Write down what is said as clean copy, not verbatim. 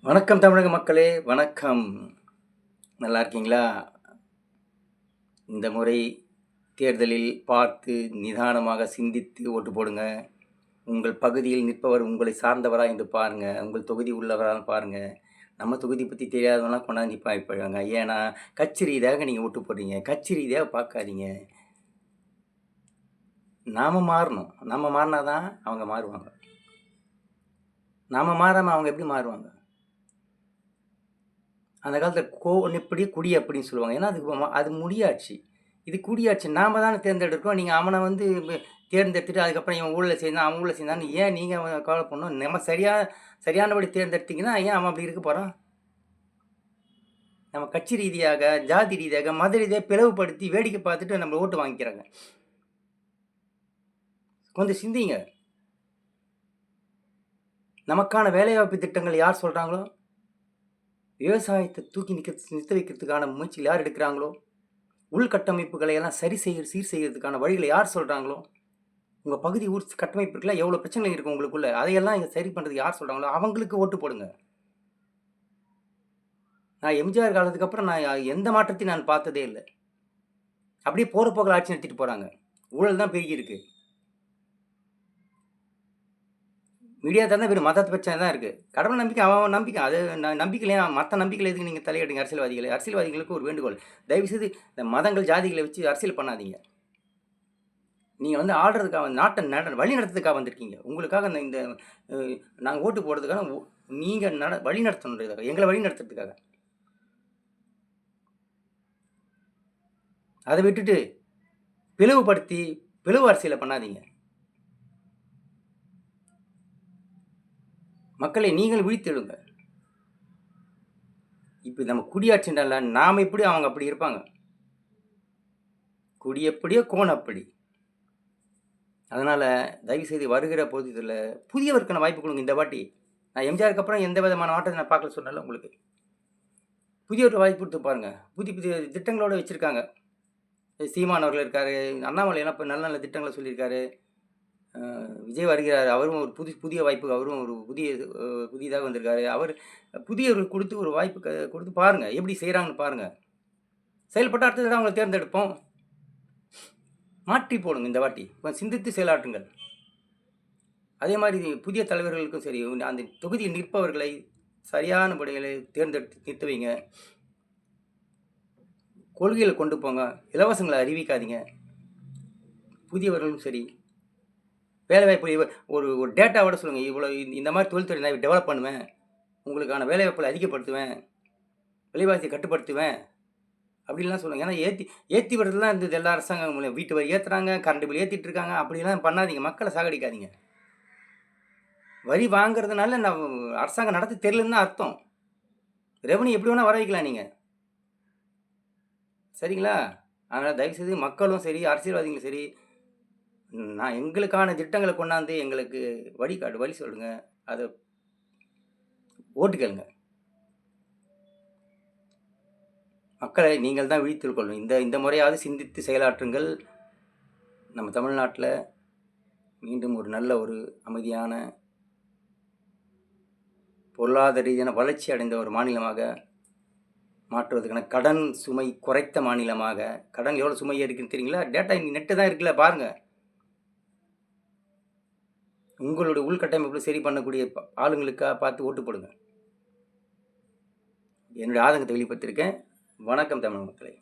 வணக்கம் தமிழக மக்களே, வணக்கம். நல்லா இருக்கீங்களா? இந்த முறை தேர்தலில் பார்த்து நிதானமாக சிந்தித்து ஓட்டு போடுங்க. உங்கள் பகுதியில் நிற்பவர் உங்களை சார்ந்தவரா என்று பாருங்க. உங்கள் தொகுதி உள்ளவரான்னு பாருங்க. நம்ம தொகுதி பத்தி தெரியாதவன்லாம் கொண்டாந்து நிப்பாட்டிருவாங்க. ஏன்னா, கட்சி ரீதியாக நீங்க ஓட்டு போடுறீங்க. கட்சி ரீதியா பார்க்காதீங்க. நாம மாறணும். நம்ம மாறினா தான் அவங்க மாறுவாங்க. நாம மாறாம அவங்க எப்படி மாறுவாங்க? அந்த காலத்துல இப்படி குடி அப்படின்னு சொல்லுவாங்க. ஏன்னா அது முடியாட்சி. இது குடியாட்சி. நாம தானே தேர்ந்தெடுக்கிறோம். நீங்க அவன வந்து தேர்ந்தெடுத்துட்டு அதுக்கப்புறம் இவன் ஊழல் செய்தான், அவன் ஊழல் செய்தான்னு ஏன் நீங்க கவலை பண்ணணும்? நம்ம சரியானபடி தேர்ந்தெடுத்தீங்கன்னா, ஏன் அவன் அப்படி இருக்க போறான்? நம்ம கட்சி ரீதியாக, ஜாதி ரீதியாக, மத ரீதியாக பிளவுபடுத்தி வேடிக்கை பார்த்துட்டு நம்மள ஓட்டு வாங்கிக்கிறாங்க. கொஞ்சம் சிந்திங்க. நமக்கான வேலைவாய்ப்பு திட்டங்கள் யார் சொல்றாங்களோ, விவசாயத்தை தூக்கி நிறுத்த வைக்கிறதுக்கான முயற்சிகள் யார் எடுக்கிறாங்களோ, உள்கட்டமைப்புகளை எல்லாம் சீர் செய்யறதுக்கான வழிகளை யார் சொல்றாங்களோ, உங்க பகுதி ஊர் கட்டமைப்புக்குலாம் எவ்வளோ பிரச்சனை இருக்கு உங்களுக்குள்ள, அதையெல்லாம் சரி பண்றதுக்கு யார் சொல்றாங்களோ அவங்களுக்கு ஓட்டு போடுங்க. நான் எம்ஜிஆர் காலத்துக்கு அப்புறம் நான் எந்த மாற்றத்தையும் நான் பார்த்ததே இல்ல. அப்படியே போற போக்குல ஆட்சி நடத்திட்டு போறாங்க. ஊழல் தான் பெருகி இருக்கு. மீடியா திறந்தா வெறும் மதத்த பிரச்சனை தான் இருக்கு. கடவுள் நம்பிக்கை அவன் நம்பிக்கை. அது நம்பிக்கையில மத்த நம்பிக்கையில எதுக்கு நீங்க தலையிடுங்க அரசியல்வாதிகள? அரசியல்வாதிகளுக்கு ஒரு வேண்டுகோள். தயவுசெய்து இந்த மதங்கள், ஜாதிகளை வச்சு அரசியல் பண்ணாதீங்க. நீங்க வந்து ஆள்றதுக்காக நாட்ட வழி நடத்துறதுக்காக வந்திருக்கீங்க. உங்களுக்காக இந்த நாங்க ஓட்டு போடுறதுக்காக நீங்க வழி நடத்தணுன்றதுக்காக, எங்கள வழி நடத்துறதுக்காக. அத விட்டுட்டு பிளவுபடுத்தி பிளவு அரசியல பண்ணாதீங்க. மக்களை நீங்கள் விழித்தெழுங்க. இப்ப நம்ம குடியாட்சின்றல நாம எப்படி அவங்க அப்படி இருப்பாங்க. குடி எப்படியோ கோன் அப்படி. அதனால தயவுசெய்து வருகிற பொழுதுல புதியவருக்கான வாய்ப்பு கொடுங்க இந்த வாட்டி. நான் எம்ஜிஆருக்கு அப்புறம் எந்த விதமான மாற்றத்தை நான் பார்க்கல சொன்னேன்ல உங்களுக்கு. புதியவருக்கு வாய்ப்பு கொடுத்து பாருங்க. புதிய புதிய திட்டங்களோட வச்சிருக்காங்க. சீமான் அவர்கள் இருக்காரு. அண்ணாமலை எல்லாம் இப்போ நல்ல நல்ல திட்டங்களை சொல்லியிருக்காரு. விஜய் வருகிறார். அவரும் ஒரு புதிய வாய்ப்பு. அவரும் ஒரு புதியதாக வந்திருக்காரு. அவர் புதியவர்களுக்கு கொடுத்து ஒரு வாய்ப்பு கொடுத்து பாருங்க. எப்படி செய்கிறாங்கன்னு பாருங்க. செயல்பட்ட அடுத்த தடவை அவங்களை தேர்ந்தெடுப்போம். மாற்றி போடுங்க இந்த வாட்டி. சிந்தித்து செயலாற்றுங்கள். அதே மாதிரி புதிய தலைவர்களுக்கும் சரி, அந்த தொகுதியில் நிற்பவர்களை சரியான படிகளை தேர்ந்தெடுத்து நிறுத்த வைங்க. கொள்கைகளை கொண்டு போங்க. இலவசங்களை அறிவிக்காதீங்க. புதியவர்களும் சரி, வேலைவாய்ப்பு ஒரு டேட்டாவோட சொல்லுங்கள். இவ்வளோ இந்த மாதிரி தொழில்துறை நான் டெவலப் பண்ணுவேன், உங்களுக்கான வேலைவாய்ப்புகளை அதிகப்படுத்துவேன், விலைவாசியை கட்டுப்படுத்துவேன் அப்படின்லாம் சொல்லுங்கள். ஏன்னா ஏற்றி விடுறதுலாம் இருந்தது எல்லா அரசாங்கம். வீட்டு வரி ஏற்றுறாங்க, கரண்ட் பில் ஏற்றிட்டு இருக்காங்க. அப்படிலாம் பண்ணாதீங்க. மக்களை சாகடிக்காதீங்க. வரி வாங்குறதுனால நான் அரசாங்கம் நடத்த தெரியலன்னு தான் அர்த்தம். ரெவன்யூ எப்படி வேணால் வர வைக்கலாம் நீங்கள். சரிங்களா? அதனால் தயவுசெய்து மக்களும் சரி, அரசியல்வாதிகளும் சரி, நான் எங்களுக்கான திட்டங்களை கொண்டாந்து எங்களுக்கு வழி சொல்லுங்க. அதை ஓட்டு கேளுங்க. மக்களை நீங்கள் தான் விழித்துக் கொள்ளணும். இந்த முறையாவது சிந்தித்து செயலாற்றுங்கள். நம்ம தமிழ்நாட்டில் மீண்டும் ஒரு நல்ல ஒரு அமைதியான பொருளாதார ரீதியான வளர்ச்சி அடைந்த ஒரு மாநிலமாக மாற்றுவதற்கான கடன் சுமை குறைத்த மாநிலமாக. கடன் எவ்வளோ சுமை இருக்குன்னு தெரியுங்களா? டேட்டா நெட்டு தான் இருக்குல்ல, பாருங்கள். உங்களுடைய உள்கட்டமைப்பு சரி பண்ணக்கூடிய ஆளுங்களுக்காக பார்த்து ஓட்டு போடுங்க. என்னுடைய ஆதங்கத்தை வெளிப்படுத்தியிருக்கேன். வணக்கம் தமிழ் மக்களே.